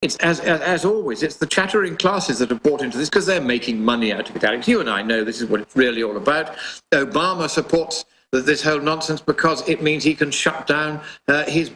It's as always, it's the chattering classes that have bought into this because they're making money out of it, Alex. You and I know this is what it's really all about. Obama supports this whole nonsense because it means he can shut down his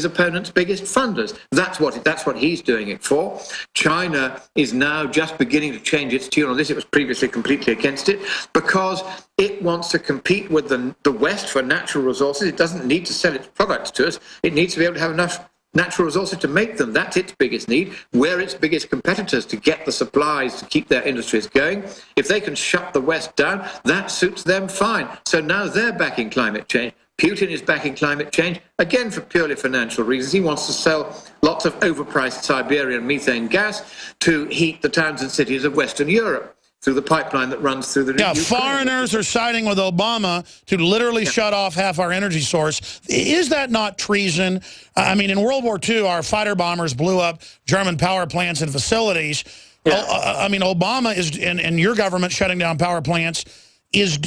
opponent's biggest funders. That's what he's doing it for. China is now just beginning to change its tune on this. It was previously completely against it because it wants to compete with the West for natural resources. It doesn't need to sell its products to us. It needs to be able to have enough natural resources to make them. That's its biggest need. We're its biggest competitors to get the supplies to keep their industries going. If they can shut the West down, that suits them fine. So now they're backing climate change. Putin is backing climate change, again for purely financial reasons. He wants to sell lots of overpriced Siberian methane gas to heat the towns and cities of Western Europe through the pipeline that runs through the Ukraine. Foreigners are siding with Obama to literally shut off half our energy source. Is that not treason? I mean, in World War II, our fighter bombers blew up German power plants and facilities. Yeah. I mean, Obama is, and your government shutting down power plants is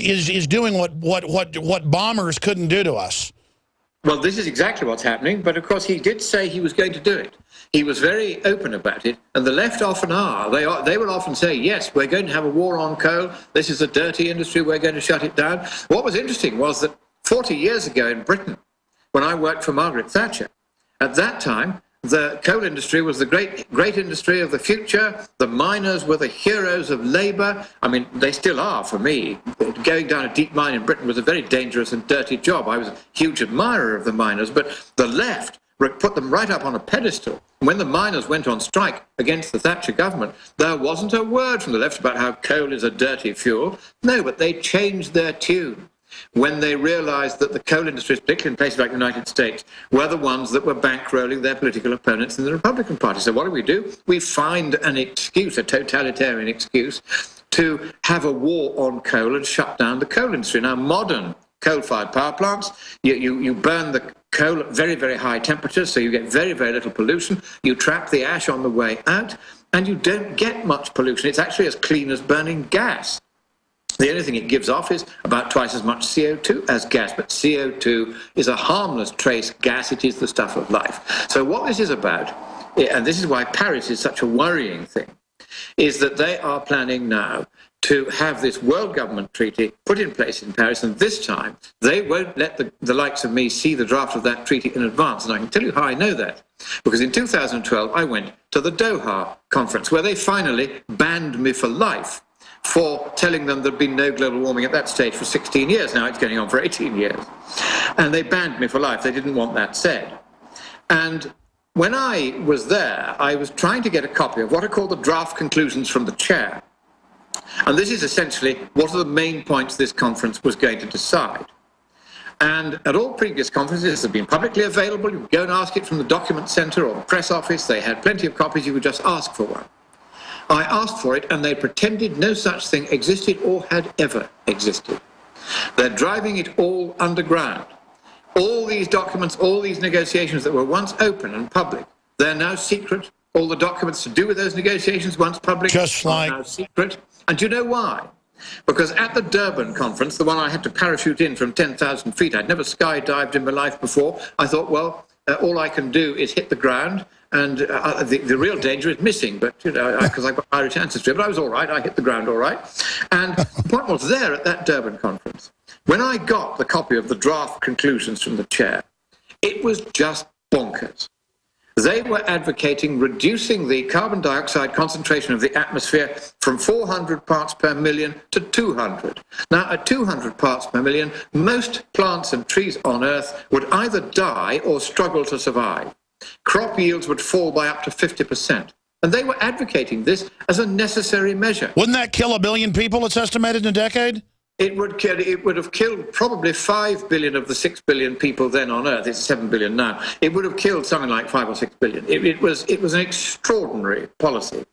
doing what bombers couldn't do to us. Well, this is exactly what's happening, but of course he did say he was going to do it. He was very open about it, and the left often are. They will often say, yes, we're going to have a war on coal, this is a dirty industry, we're going to shut it down. What was interesting was that 40 years ago in Britain, when I worked for Margaret Thatcher, at that time, the coal industry was the great industry of the future. The miners were the heroes of labour. I mean, they still are for me. Going down a deep mine in Britain was a very dangerous and dirty job. I was a huge admirer of the miners, but the left put them right up on a pedestal. When the miners went on strike against the Thatcher government, there wasn't a word from the left about how coal is a dirty fuel. No, but they changed their tune when they realized that the coal industries, particularly in places like the United States, were the ones that were bankrolling their political opponents in the Republican Party. So what do? We find an excuse, a totalitarian excuse, to have a war on coal and shut down the coal industry. Now, modern coal-fired power plants, you burn the coal at very, very high temperatures, so you get very, very little pollution. You trap the ash on the way out, and you don't get much pollution. It's actually as clean as burning gas. The only thing it gives off is about twice as much CO2 as gas, but CO2 is a harmless trace gas. It is the stuff of life. So what this is about, and this is why Paris is such a worrying thing, is that they are planning now to have this world government treaty put in place in Paris, and this time they won't let the likes of me see the draft of that treaty in advance. And I can tell you how I know that, because in 2012 I went to the Doha conference where they finally banned me for life for telling them there'd been no global warming at that stage for 16 years. Now it's going on for 18 years. And they banned me for life. They didn't want that said. And when I was there, I was trying to get a copy of what are called the draft conclusions from the chair. And this is essentially what are the main points this conference was going to decide. And at all previous conferences, they've been publicly available. You could go and ask it from the document center or the press office. They had plenty of copies. You could just ask for one. I asked for it, and they pretended no such thing existed or had ever existed. They're driving it all underground. All these documents, all these negotiations that were once open and public, they're now secret. All the documents to do with those negotiations, once public, are now secret. And do you know why? Because at the Durban conference, the one I had to parachute in from 10,000 feet, I'd never skydived in my life before. I thought, well, all I can do is hit the ground, and the real danger is missing, but, you know, because I've got Irish ancestry, but I was all right, I hit the ground all right. And the point was there at that Durban conference, when I got the copy of the draft conclusions from the chair, it was just bonkers. They were advocating reducing the carbon dioxide concentration of the atmosphere from 400 parts per million to 200. Now, at 200 parts per million, most plants and trees on Earth would either die or struggle to survive. Crop yields would fall by up to 50%. And they were advocating this as a necessary measure. Wouldn't that kill 1 billion people, it's estimated, in a decade? It would have killed probably 5 billion of the 6 billion people then on Earth. It's 7 billion now. It would have killed something like 5 or 6 billion. It was an extraordinary policy.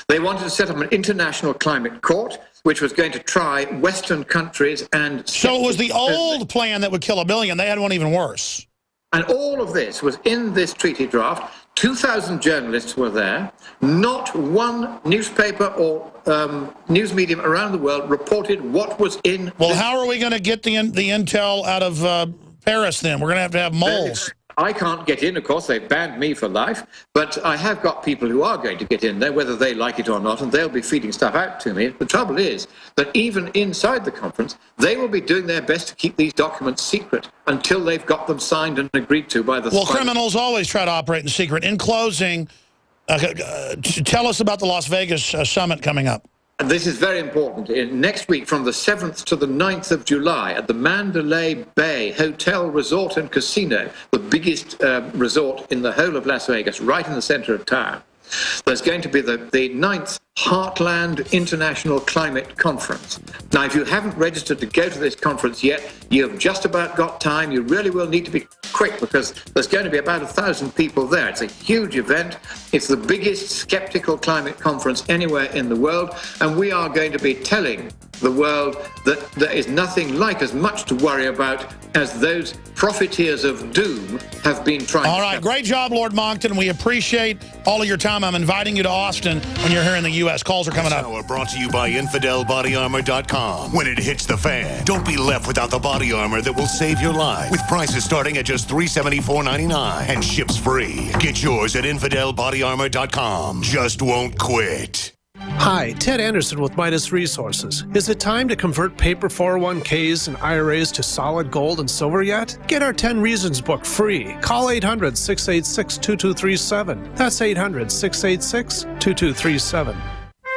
They wanted to set up an international climate court, which was going to try Western countries and... So it was the old plan that would kill 1 billion. They had one even worse. And all of this was in this treaty draft. 2,000 journalists were there. Not one newspaper or news medium around the world reported what was in... Well, how are we going to get the intel out of Paris then? We're going to have moles. I can't get in, of course, they've banned me for life, but I have got people who are going to get in there, whether they like it or not, and they'll be feeding stuff out to me. The trouble is that even inside the conference, they will be doing their best to keep these documents secret until they've got them signed and agreed to by the... Well, criminals always try to operate in secret. In closing, tell us about the Las Vegas summit coming up. And this is very important. Next week, from the 7th to the 9th of July, at the Mandalay Bay Hotel, Resort and Casino, the biggest resort in the whole of Las Vegas, right in the center of town, there's going to be the 9th Heartland International Climate Conference. Now, if you haven't registered to go to this conference yet, you've just about got time. You really will need to be quick because there's going to be about 1,000 people there. It's a huge event. It's the biggest skeptical climate conference anywhere in the world, and we are going to be telling the world that there is nothing like as much to worry about as those profiteers of doom have been trying. All right, great job, Lord Monckton. We appreciate all of your time. I'm inviting you to Austin when you're here in the U.S. Calls are coming up. Hour brought to you by InfidelBodyArmor.com. When it hits the fan, don't be left without the body armor that will save your life. With prices starting at just $374.99 and ships free. Get yours at InfidelBodyArmor.com. Just won't quit. Hi, Ted Anderson with Midas Resources. Is it time to convert paper 401ks and IRAs to solid gold and silver yet? Get our 10 Reasons book free. Call 800-686-2237. That's 800-686-2237.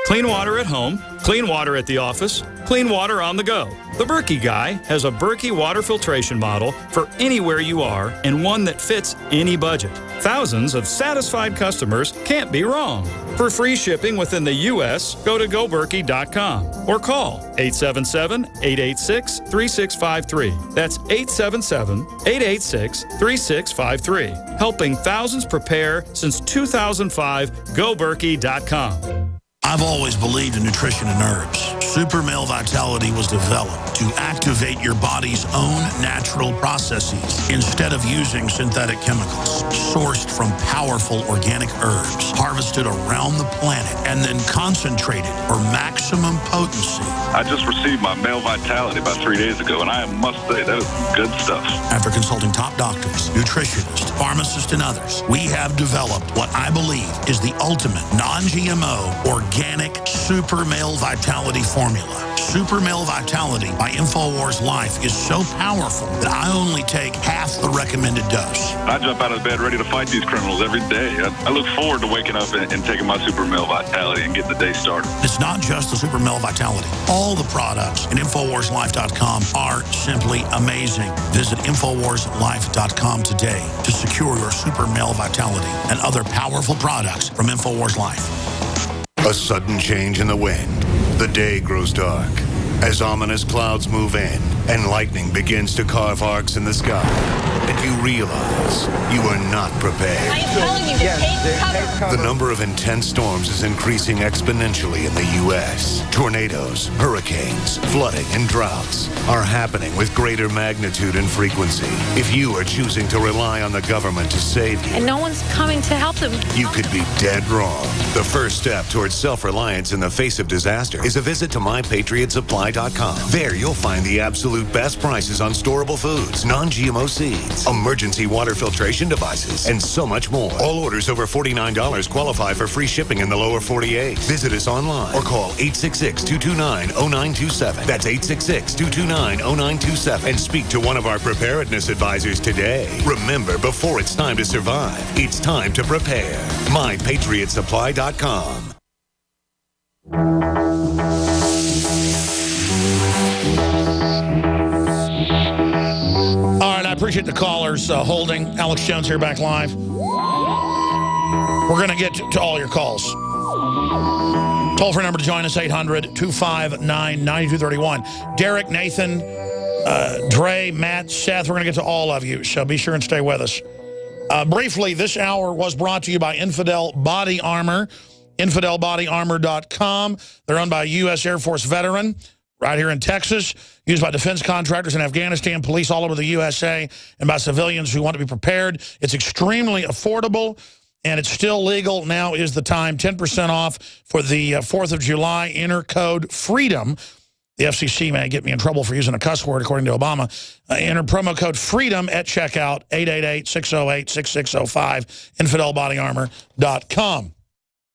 Clean water at home, clean water at the office, clean water on the go. The Berkey Guy has a Berkey water filtration model for anywhere you are and one that fits any budget. Thousands of satisfied customers can't be wrong. For free shipping within the U.S., go to goberkey.com or call 877-886-3653. That's 877-886-3653. Helping thousands prepare since 2005, goberkey.com. I've always believed in nutrition and herbs. Super Male Vitality was developed to activate your body's own natural processes instead of using synthetic chemicals. Sourced from powerful organic herbs, harvested around the planet, and then concentrated for maximum potency. I just received my Male Vitality about 3 days ago, and I must say, that was good stuff. After consulting top doctors, nutritionists, pharmacists, and others, we have developed what I believe is the ultimate non-GMO organic Super Male Vitality formula. Super Male Vitality by InfoWars Life is so powerful that I only take half the recommended dose. I jump out of bed ready to fight these criminals every day. I look forward to waking up and taking my Super Male Vitality and getting the day started. It's not just the Super Male Vitality. All the products at InfoWarsLife.com are simply amazing. Visit InfoWarsLife.com today to secure your Super Male Vitality and other powerful products from InfoWars Life. A sudden change in the wind. The day grows dark as ominous clouds move in and lightning begins to carve arcs in the sky. And you realize you are not prepared. I am telling you to take cover. The number of intense storms is increasing exponentially in the U.S. Tornadoes, hurricanes, flooding, and droughts are happening with greater magnitude and frequency. If you are choosing to rely on the government to save you, And no one's coming to help them. you could be dead wrong. The first step towards self-reliance in the face of disaster is a visit to MyPatriotSupply.com. There you'll find the absolute best prices on storable foods, non-GMO seeds, emergency water filtration devices, and so much more. All orders over $49 qualify for free shipping in the lower 48. Visit us online or call 866-229-0927. That's 866-229-0927 and speak to one of our preparedness advisors today. Remember, before it's time to survive, it's time to prepare. MyPatriotSupply.com. All right, I appreciate the callers holding. Alex Jones here, back live. We're going to get to all your calls. Toll-free number to join us, 800-259-9231. Derek, Nathan, Dre, Matt, Seth, we're going to get to all of you, so be sure and stay with us. Briefly, this hour was brought to you by Infidel Body Armor, InfidelBodyArmor.com. They're owned by a U.S. Air Force veteran right here in Texas, used by defense contractors in Afghanistan, police all over the USA, and by civilians who want to be prepared. It's extremely affordable, and it's still legal. Now is the time. 10% off for the 4th of July. Enter code FREEDOM The FCC may get me in trouble for using a cuss word, according to Obama. Enter promo code FREEDOM at checkout, 888-608-6605, infidelbodyarmor.com.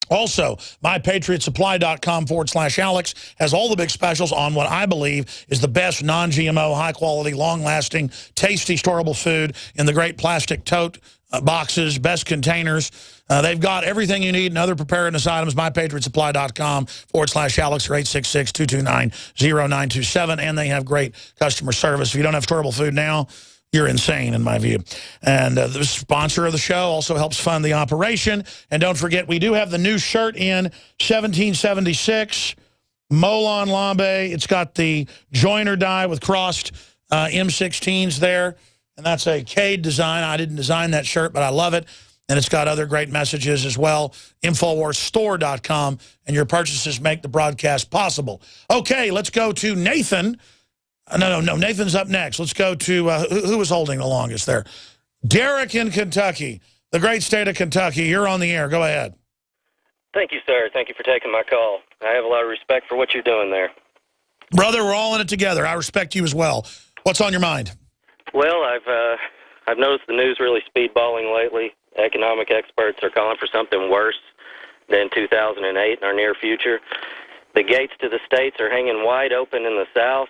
Also, mypatriotsupply.com/Alex has all the big specials on what I believe is the best non-GMO, high-quality, long-lasting, tasty, storable food in the great plastic tote boxes, best containers. They've got everything you need and other preparedness items, mypatriotsupply.com/Alex or 866-229-0927. And they have great customer service. If you don't have storable food now, you're insane, in my view. And the sponsor of the show also helps fund the operation. And don't forget, we do have the new shirt in 1776, Molon Labe. It's got the joiner die with crossed M16s there. And that's a Cade design. I didn't design that shirt, but I love it. And it's got other great messages as well. InfoWarsStore.com. And your purchases make the broadcast possible. Okay, let's go to Nathan. No, Nathan's up next. Let's go to, who was holding the longest there? Derek in Kentucky, the great state of Kentucky. You're on the air. Go ahead. Thank you, sir. Thank you for taking my call. I have a lot of respect for what you're doing there. Brother, we're all in it together. I respect you as well. What's on your mind? Well, I've noticed the news really speedballing lately. Economic experts are calling for something worse than 2008 in our near future. The gates to the states are hanging wide open in the South.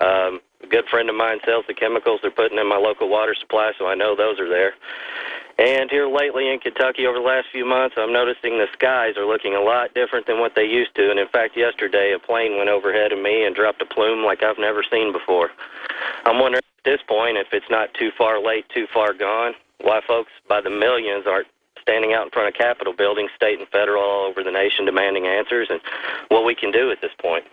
A good friend of mine sells the chemicals they're putting in my local water supply, so I know those are there. And here lately in Kentucky over the last few months, I'm noticing the skies are looking a lot different than what they used to. And in fact, yesterday a plane went overhead of me and dropped a plume like I've never seen before. I'm wondering at this point, if it's not too far late, too far gone, why folks by the millions aren't standing out in front of Capitol buildings, state and federal, all over the nation demanding answers, and what we can do at this point.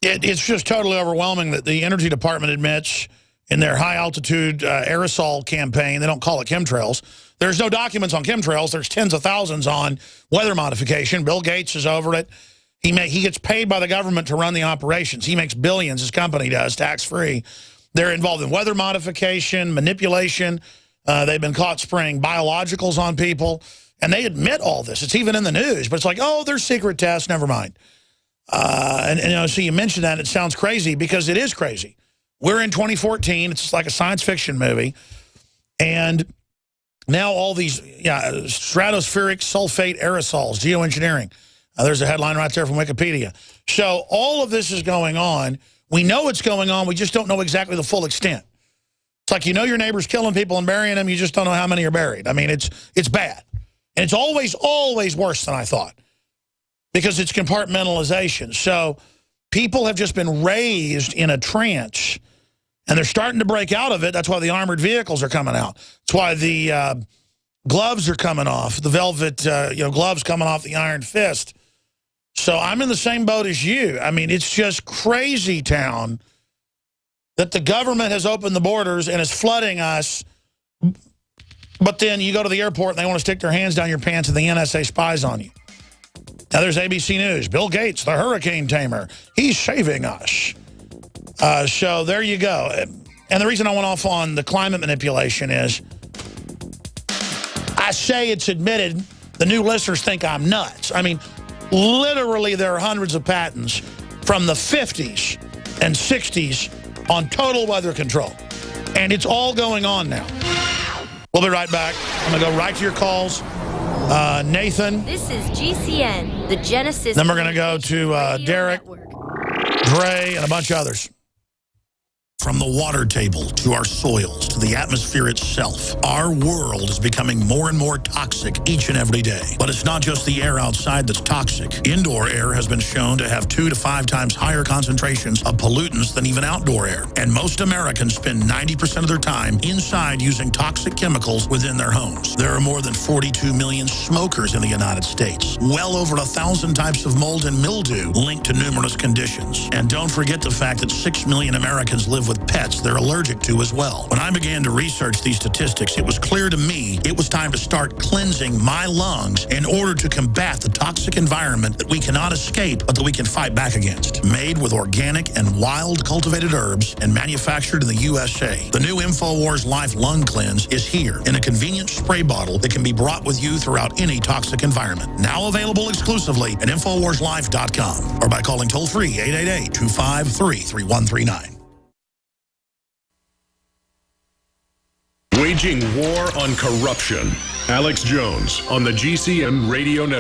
It's just totally overwhelming that the Energy Department admits in their high-altitude aerosol campaign, they don't call it chemtrails. There's no documents on chemtrails. There's tens of thousands on weather modification. Bill Gates is over it. He gets paid by the government to run the operations. He makes billions, his company does, tax-free. They're involved in weather modification, manipulation. They've been caught spraying biologicals on people. And they admit all this. It's even in the news. But it's like, oh, there's secret tests. Never mind. And you know, so you mentioned that. It sounds crazy because it is crazy. We're in 2014. It's like a science fiction movie. And now all these stratospheric sulfate aerosols, geoengineering. There's a headline right there from Wikipedia. So all of this is going on. We know it's going on. We just don't know exactly the full extent. It's like, you know, your neighbor's killing people and burying them. You just don't know how many are buried. I mean, it's bad. And it's always worse than I thought because it's compartmentalization. So people have just been raised in a trance and they're starting to break out of it. That's why the armored vehicles are coming out. That's why the gloves are coming off, the velvet gloves coming off the iron fist. So I'm in the same boat as you. I mean, it's just crazy town that the government has opened the borders and is flooding us. But then you go to the airport and they want to stick their hands down your pants and the NSA spies on you. Now there's ABC News. Bill Gates, the hurricane tamer. He's saving us. So there you go. And the reason I went off on the climate manipulation is I say it's admitted. The new listeners think I'm nuts. I mean, literally there are hundreds of patents from the 50s and 60s on total weather control. And it's all going on now. We'll be right back. I'm going to go right to your calls. Nathan. This is GCN, the Genesis. Then we're going to go to Derek, Dre, and a bunch of others. From the water table to our soils to the atmosphere itself, our world is becoming more and more toxic each and every day. But it's not just the air outside that's toxic. Indoor air has been shown to have 2 to 5 times higher concentrations of pollutants than even outdoor air. And most Americans spend 90% of their time inside using toxic chemicals within their homes. There are more than 42 million smokers in the United States. Well over 1,000 types of mold and mildew linked to numerous conditions. And don't forget the fact that 6 million Americans live with with pets they're allergic to as well. When I began to research these statistics, it was clear to me it was time to start cleansing my lungs in order to combat the toxic environment that we cannot escape, but that we can fight back against. Made with organic and wild cultivated herbs and manufactured in the USA, the new InfoWars Life Lung Cleanse is here in a convenient spray bottle that can be brought with you throughout any toxic environment. Now available exclusively at InfoWarsLife.com or by calling toll-free 888-253-3139. Waging war on corruption. Alex Jones on the GCN Radio Network.